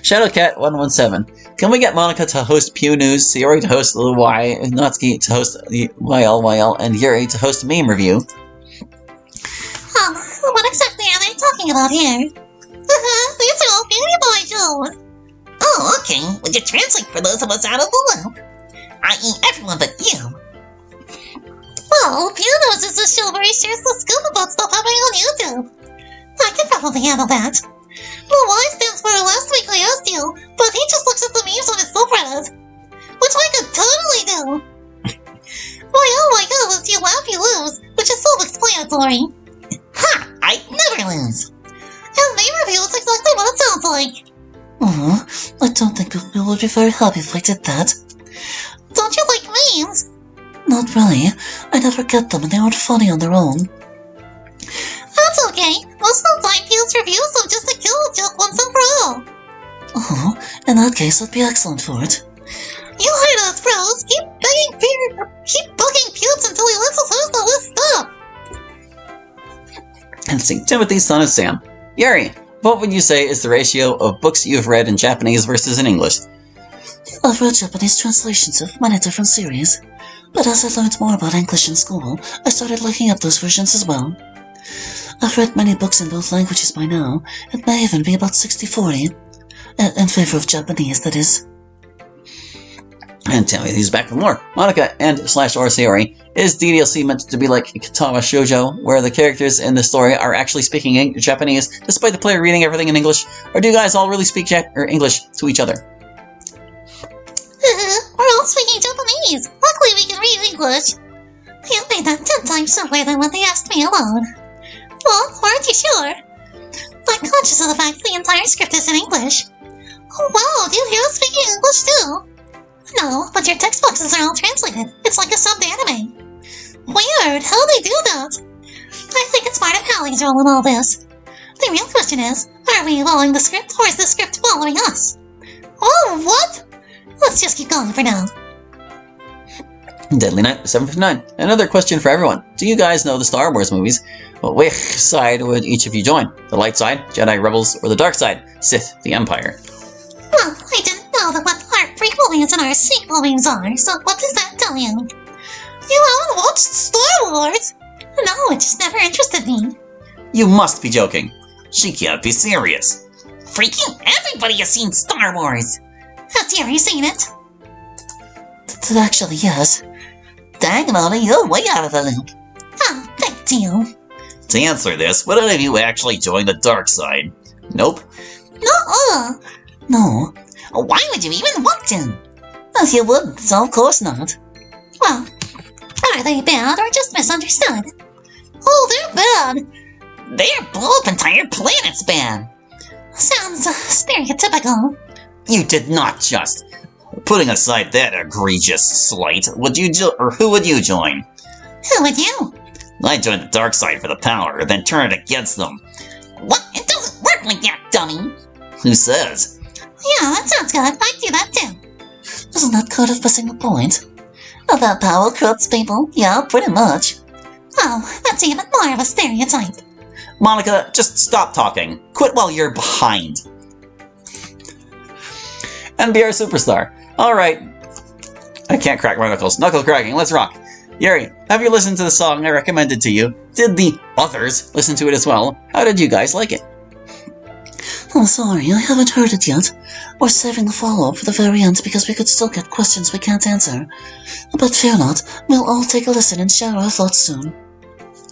Shadowcat117. Can we get Monica to host Pew News, Sayori to host the Y, Natsuki to host the YLYL, and Yuri to host Meme Review? What exactly are they talking about here? These are all Beauty Boy shows. Oh, okay. Would you translate for those of us out of the loop? I.e. everyone but you. Well, Pew News is a show where he shares the scoop about stuff happening on YouTube. I can probably handle that. Well, Y stands for last week I asked you, but he just looks at the memes on his subreddit. Which I could totally do. YLYL is you laugh, you lose, which is self-explanatory. Ha! I never lose. And Meme Review is exactly what it sounds like. I don't think people would be very happy if I did that. Don't you like memes? Not really. I never get them and they aren't funny on their own. That's okay. Most of the time Pew's reviews them just to kill a joke once and for all. Oh, in that case I'd be excellent for it. You heard us, bros. Keep bugging Pew's until he lets us host all this stuff. And St. Timothy's son of Sam. Yuri, what would you say is the ratio of books you've read in Japanese versus in English? I've read Japanese translations of many different series, but as I learned more about English in school, I started looking up those versions as well. I've read many books in both languages by now. It may even be about 60-40. In favor of Japanese, that is. And Timothy's back for more. Monica and / Sayori, is DDLC meant to be like Katawa Shoujo, where the characters in the story are actually speaking Japanese, despite the player reading everything in English? Or do you guys all really speak English to each other? We're all speaking Japanese. Luckily we can read English. You made that 10 times simpler than when they asked me alone. Well, aren't you sure? I'm conscious of the fact the entire script is in English. Oh wow, do you hear us speaking English too? No, but your text boxes are all translated. It's like a subbed anime. Weird, how do they do that? I think it's part of Hallie's role in all this. The real question is, are we following the script or is the script following us? Oh, what? Let's just keep going for now. Deadly Knight 759. Another question for everyone. Do you guys know the Star Wars movies? Well, which side would each of you join? The light side, Jedi Rebels, or the dark side, Sith, the Empire? Well, I didn't know that what our prequel memes and our sequel memes are, so what does that tell you? You haven't watched Star Wars? No, it just never interested me. You must be joking. She can't be serious. Freaking everybody has seen Star Wars. Has Yuri seen it? Actually, yes. Dang, Mona, you're way out of the loop. Oh, big deal. To answer this, would any of you actually join the dark side? Nope. Nuh-uh. No. Why would you even want to? As you wouldn't, so of course not. Well, are they bad or just misunderstood? Oh, they're bad. They blow up entire planets bad. Sounds stereotypical. You did not just. Putting aside that egregious slight, would you who would you join? Who would you? I'd join the dark side for the power, then turn it against them. What? It doesn't work like that, dummy. Who says? Yeah, that sounds good. I'd do that too. Isn't that kind of missing the point? That power corrupts people? Yeah, pretty much. Oh, that's even more of a stereotype. Monica, just stop talking. Quit while you're behind. NBR Superstar. Alright. I can't crack my knuckles. Knuckle cracking, let's rock. Yuri, have you listened to the song I recommended to you? Did the others listen to it as well? How did you guys like it? I'm sorry, I haven't heard it yet. We're saving the follow-up for the very end because we could still get questions we can't answer. But fear not, we'll all take a listen and share our thoughts soon.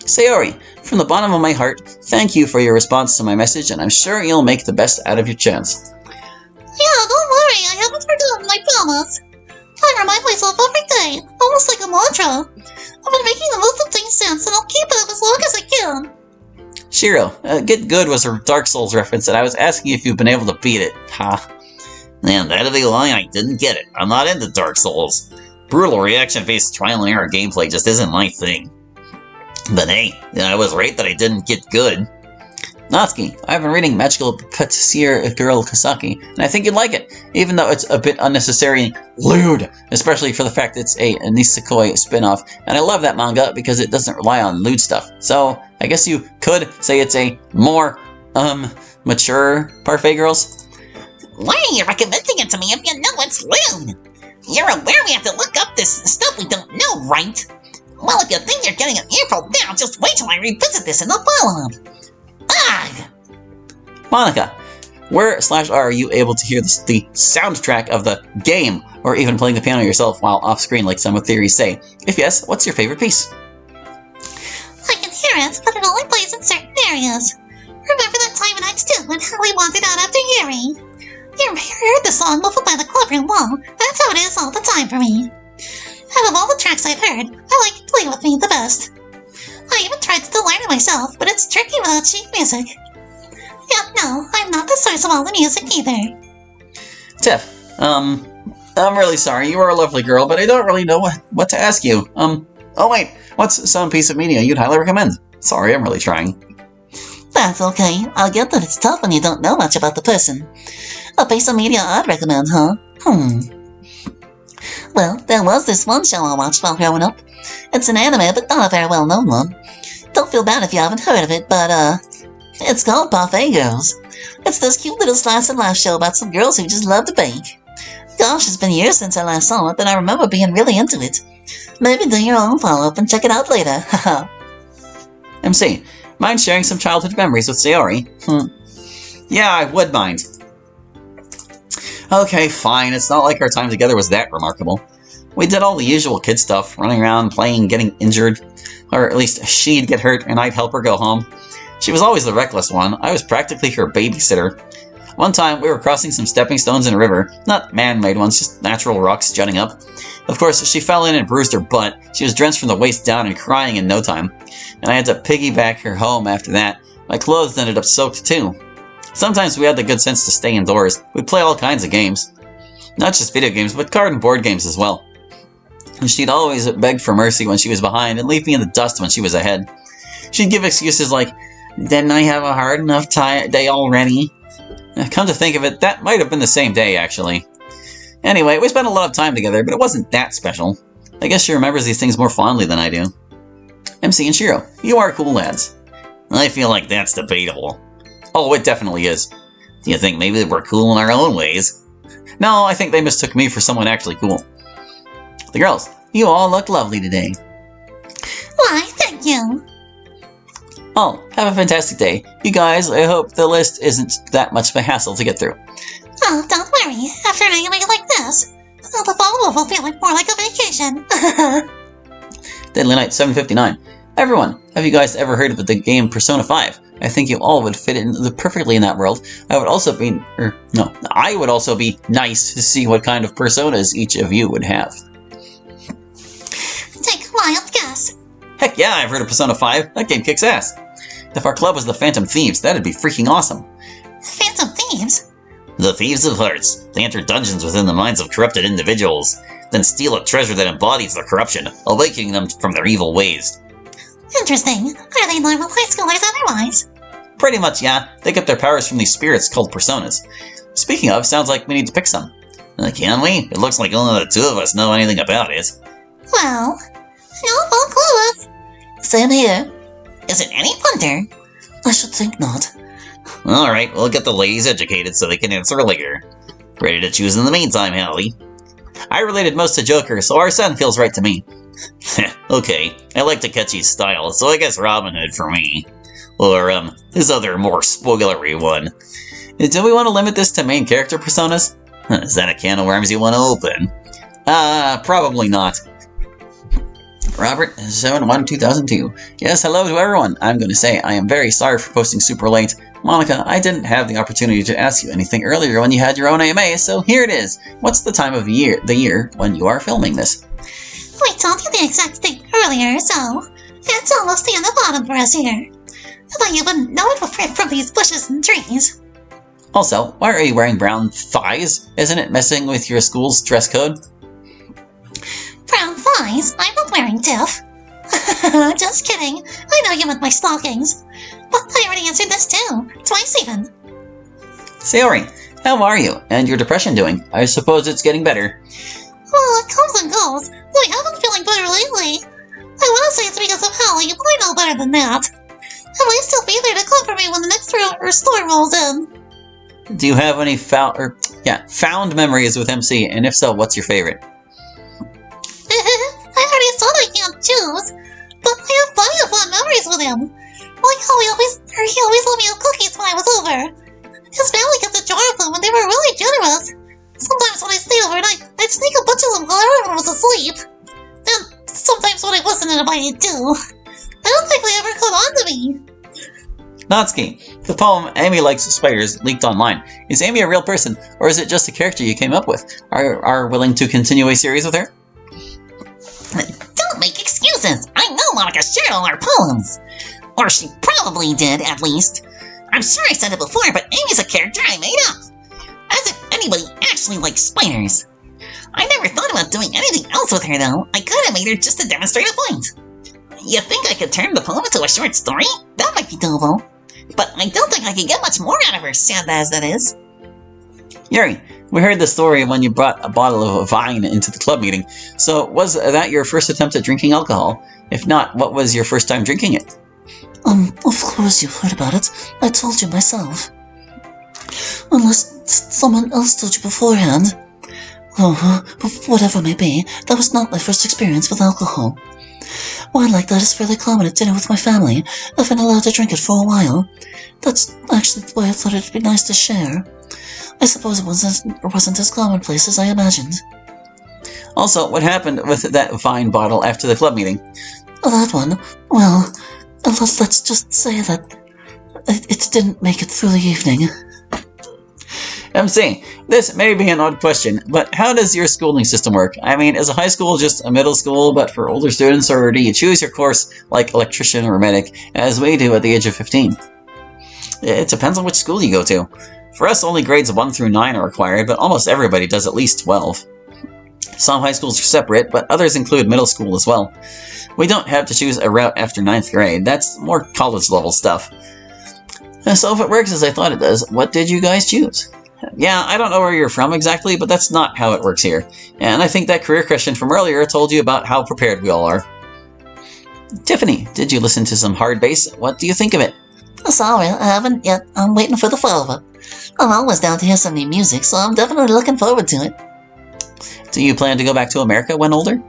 Sayori, from the bottom of my heart, thank you for your response to my message, and I'm sure you'll make the best out of your chance. Yeah, don't worry, I haven't forgotten, I promise. I remind myself every day, almost like a mantra. I've been making the most of things since, and I'll keep it up as long as I can. Shiro, Get Good was a Dark Souls reference, and I was asking if you've been able to beat it. Ha. Man, that'd be why I didn't get it. I'm not into Dark Souls. Brutal reaction-based trial and error gameplay just isn't my thing. But hey, I was right that I didn't get good. Natsuki, I've been reading Magical Patissier Girl Kasaki, and I think you'd like it, even though it's a bit unnecessary lewd, especially for the fact it's a Nisekoi spin-off, and I love that manga because it doesn't rely on lewd stuff. So, I guess you could say it's a more, mature Parfait Girls. Why are you recommending it to me if you know it's rude? You're aware we have to look up this stuff we don't know, right? Well, if you think you're getting an earful now, just wait till I revisit this in the follow-up. Ugh! Monica, where/are are you able to hear the soundtrack of the game, or even playing the piano yourself while off-screen like some of theories say? If yes, what's your favorite piece? I can hear it, but it only plays in certain areas. Remember that time in Act 2 when Hallie wandered out after Yuri? You heard the song muffled by the clubroom wall. That's how it is all the time for me. Out of all the tracks I've heard, I like Play With Me the best. I even tried to learn it myself, but it's tricky without sheet music. Yeah, no, I'm not the source of all the music either. Tiff, I'm really sorry. You are a lovely girl, but I don't really know what to ask you. Oh wait, what's some piece of media you'd highly recommend? Sorry, I'm really trying. That's okay. I'll get that it's tough when you don't know much about the person. A piece of media I'd recommend, huh? Well, there was this one show I watched while growing up. It's an anime, but not a very well-known one. Don't feel bad if you haven't heard of it, but, it's called Buffet Girls. It's this cute little slice of life show about some girls who just love to bake. Gosh, it's been years since I last saw it, but I remember being really into it. Maybe do your own follow-up and check it out later, haha. MC, mind sharing some childhood memories with Sayori? Yeah, I would mind. Okay, fine. It's not like our time together was that remarkable. We did all the usual kid stuff, running around, playing, getting injured. Or at least she'd get hurt and I'd help her go home. She was always the reckless one. I was practically her babysitter. One time, we were crossing some stepping stones in a river. Not man-made ones, just natural rocks jutting up. Of course, she fell in and bruised her butt. She was drenched from the waist down and crying in no time. And I had to piggyback her home after that. My clothes ended up soaked too. Sometimes we had the good sense to stay indoors. We'd play all kinds of games. Not just video games, but card and board games as well. And she'd always beg for mercy when she was behind and leave me in the dust when she was ahead. She'd give excuses like, "Didn't I have a hard enough day already?" Come to think of it, that might have been the same day, actually. Anyway, we spent a lot of time together, but it wasn't that special. I guess she remembers these things more fondly than I do. MC and Shiro, you are cool lads. I feel like that's debatable. Oh, it definitely is. Do you think maybe we're cool in our own ways? No, I think they mistook me for someone actually cool. The girls, you all look lovely today. Why, thank you. Oh, have a fantastic day. You guys, I hope the list isn't that much of a hassle to get through. Oh, don't worry. After an anime like this, the follow-up will feel more like a vacation. Deadly Night 759. Everyone, have you guys ever heard of the game Persona 5? I think you all would fit in perfectly in that world. I would also be nice to see what kind of personas each of you would have. Take a wild guess. Heck yeah, I've heard of Persona 5. That game kicks ass. If our club was the Phantom Thieves, that'd be freaking awesome. Phantom Thieves? The Thieves of Hearts. They enter dungeons within the minds of corrupted individuals, then steal a treasure that embodies their corruption, awakening them from their evil ways. Interesting. Are they normal high schoolers otherwise? Pretty much, yeah. They get their powers from these spirits called personas. Speaking of, sounds like we need to pick some. Can we? It looks like only the two of us know anything about it. Well, no full clues. Same here. Is it any wonder? I should think not. Alright, we'll get the ladies educated so they can answer later. Ready to choose in the meantime, Hallie? I related most to Joker, so Arsene feels right to me. Okay, I like Takechi's style, so I guess Robin Hood for me. Or, his other more spoilery one. Do we want to limit this to main character personas? Is that a can of worms you want to open? Probably not. Robert 71-2002. Yes, hello to everyone. I'm going to say I am very sorry for posting super late. Monica, I didn't have the opportunity to ask you anything earlier when you had your own AMA, so here it is. What's the time of the year when you are filming this? We told you the exact date earlier, so it's almost the end of autumn for us here. I thought you wouldn't know it from these bushes and trees. Also, why are you wearing brown thighs? Isn't it messing with your school's dress code? Brown thighs? I'm not wearing Tiff. Just kidding. I know you meant my stockings. But I already answered this too. Twice even. Sayori, how are you? And your depression doing? I suppose it's getting better. Well, it comes and goes. Though I haven't been feeling better lately. I want to say it's because of Hallie, but I know better than that. At least he'll be there to comfort me when the next storm rolls in. Do you have any found memories with MC? And if so, what's your favorite? I already said I can't choose, but I have plenty of fun memories with him. Like how he always let me have cookies when I was over. His family kept a jar of them and they were really generous. Sometimes when I stayed overnight, I'd sneak a bunch of them while everyone was asleep. And sometimes when I wasn't invited too. I don't think they ever caught on to me. Natsuki, the poem Amy Likes Spiders leaked online. Is Amy a real person, or is it just a character you came up with? Are willing to continue a series with her? Don't make excuses. I know Monica shared all our poems. Or she probably did, at least. I'm sure I said it before, but Amy's a character I made up. As if anybody actually likes spiders. I never thought about doing anything else with her, though. I could have made her just to demonstrate a point. You think I could turn the poem into a short story? That might be doable. But I don't think I could get much more out of her, sad as that is. Yuri, we heard the story when you brought a bottle of wine into the club meeting. So was that your first attempt at drinking alcohol? If not, what was your first time drinking it? Of course you've heard about it. I told you myself. Unless someone else told you beforehand. Oh, whatever may be, that was not my first experience with alcohol. Wine like that is fairly common at dinner with my family. I've been allowed to drink it for a while. That's actually why I thought it'd be nice to share. I suppose it wasn't as commonplace as I imagined. Also, what happened with that wine bottle after the club meeting? That one? Well, let's just say that it didn't make it through the evening. MC, this may be an odd question, but how does your schooling system work? I mean, is a high school just a middle school, but for older students, or do you choose your course like electrician or medic, as we do at the age of 15? It depends on which school you go to. For us, only grades 1 through 9 are required, but almost everybody does at least 12. Some high schools are separate, but others include middle school as well. We don't have to choose a route after 9th grade. That's more college-level stuff. So if it works as I thought it does, what did you guys choose? Yeah, I don't know where you're from exactly, but that's not how it works here. And I think that career question from earlier told you about how prepared we all are. Tiffany, did you listen to some hard bass? What do you think of it? Sorry, I haven't yet. I'm waiting for the follow-up. I'm always down to hear some new music, so I'm definitely looking forward to it. Do you plan to go back to America when older?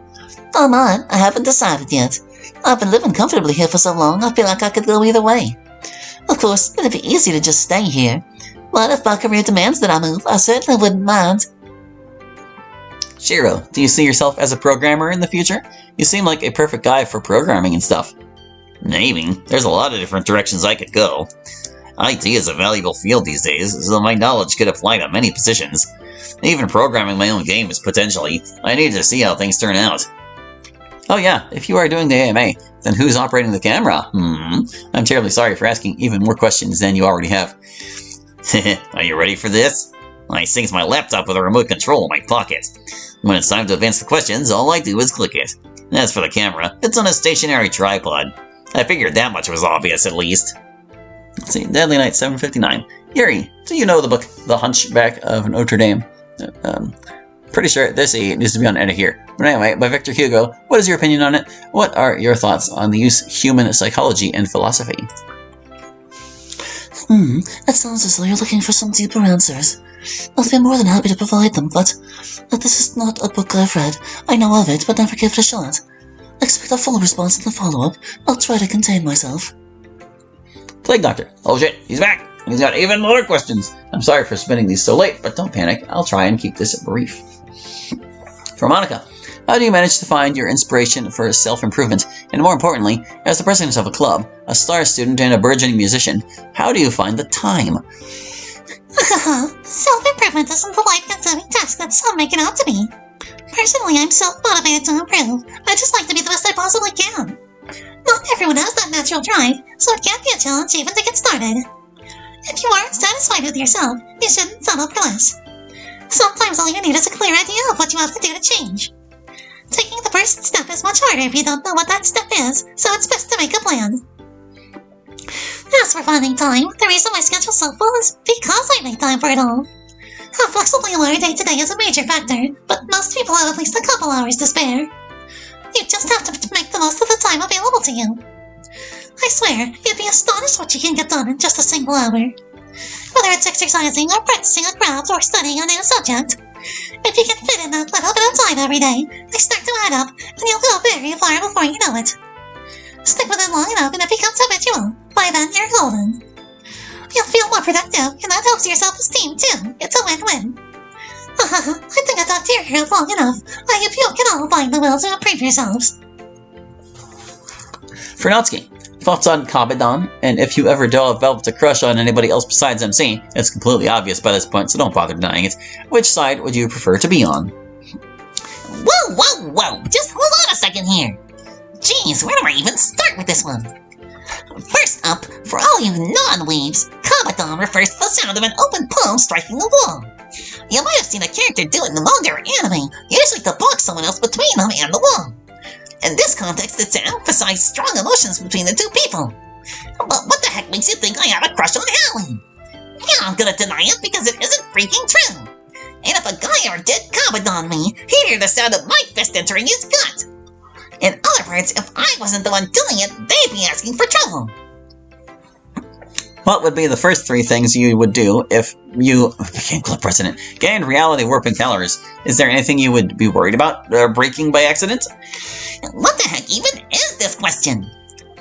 I might. I haven't decided yet. I've been living comfortably here for so long, I feel like I could go either way. Of course, it'd be easy to just stay here. But if my career demands that I move, I certainly wouldn't mind. Shiro, do you see yourself as a programmer in the future? You seem like a perfect guy for programming and stuff. Maybe. There's a lot of different directions I could go. IT is a valuable field these days, so my knowledge could apply to many positions. Even programming my own games, potentially. I need to see how things turn out. Oh yeah, if you are doing the AMA, then who's operating the camera? I'm terribly sorry for asking even more questions than you already have. Are you ready for this? I sync my laptop with a remote control in my pocket. When it's time to advance the questions, all I do is click it. As for the camera, it's on a stationary tripod. I figured that much was obvious, at least. Let's see, Deadly Night 759. Yuri, do you know the book The Hunchback of Notre Dame? Pretty sure this needs to be on edit here. But anyway, by Victor Hugo, what is your opinion on it? What are your thoughts on the use of human psychology and philosophy? It sounds as though you're looking for some deeper answers. I'll be more than happy to provide them, but this is not a book I've read. I know of it, but never gave it a shot. Expect a full response in the follow-up. I'll try to contain myself. Plague Doctor. Oh shit, he's back! He's got even more questions! I'm sorry for spinning these so late, but don't panic. I'll try and keep this brief. For Monica, how do you manage to find your inspiration for self-improvement? And more importantly, as the president of a club, a star student, and a burgeoning musician, how do you find the time? Self-improvement isn't the life-consuming task that some make it out to be. Personally, I'm self-motivated to improve. I just like to be the best I possibly can. Not everyone has that natural drive, so it can be a challenge even to get started. If you aren't satisfied with yourself, you shouldn't settle for less. Sometimes all you need is a clear idea of what you have to do to change. Taking the first step is much harder if you don't know what that step is, so it's best to make a plan. As for finding time, the reason my schedule's so full is because I make time for it all. How flexible you are day to day is a major factor, but most people have at least a couple hours to spare. You just have to make the most of the time available to you. I swear, you'd be astonished what you can get done in just a single hour. whether it's exercising or practicing a craft or studying a new subject. If you can fit in that little bit of time every day, they start to add up, and you'll go very far before you know it. Stick with it long enough, and it becomes habitual. By then, you're golden. You'll feel more productive, and that helps your self-esteem, too. It's a win-win. I think I talked to your group long enough. I hope you can all find the will to improve yourselves. Fernowski, thoughts on Kabadon? And if you ever developed a crush on anybody else besides MC, it's completely obvious by this point, so don't bother denying it. Which side would you prefer to be on? Whoa! Just hold on a second here. Jeez, where do I even start with this one? First up, for all you non-weebs, Kabadon refers to the sound of an open palm striking a wall. You might have seen a character do it in the manga or anime, usually to block someone else between them and the wall. In this context, it's to emphasize strong emotions between the two people. But what the heck makes you think I have a crush on Hallie? Yeah, I'm gonna deny it because it isn't freaking true. And if a guy ever did Kabadon me, he'd hear the sound of my fist entering his gut. In other words, if I wasn't the one doing it, they'd be asking for trouble. What would be the first 3 things you would do if you became club president, gained reality warping calories? Is there anything you would be worried about breaking by accident? What the heck even is this question?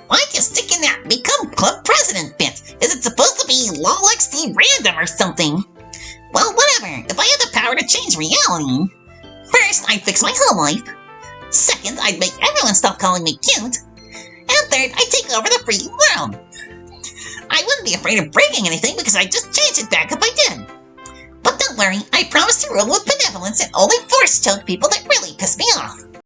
Why'd you stick in that become club president bit? Is it supposed to be lol XD random or something? Well, whatever. If I had the power to change reality, first, I'd fix my home life. Second, I'd make everyone stop calling me cute. And third, I'd take over the free world. I wouldn't be afraid of breaking anything because I'd just change it back if I did. But don't worry, I promise to rule with benevolence and only force choke people that really piss me off.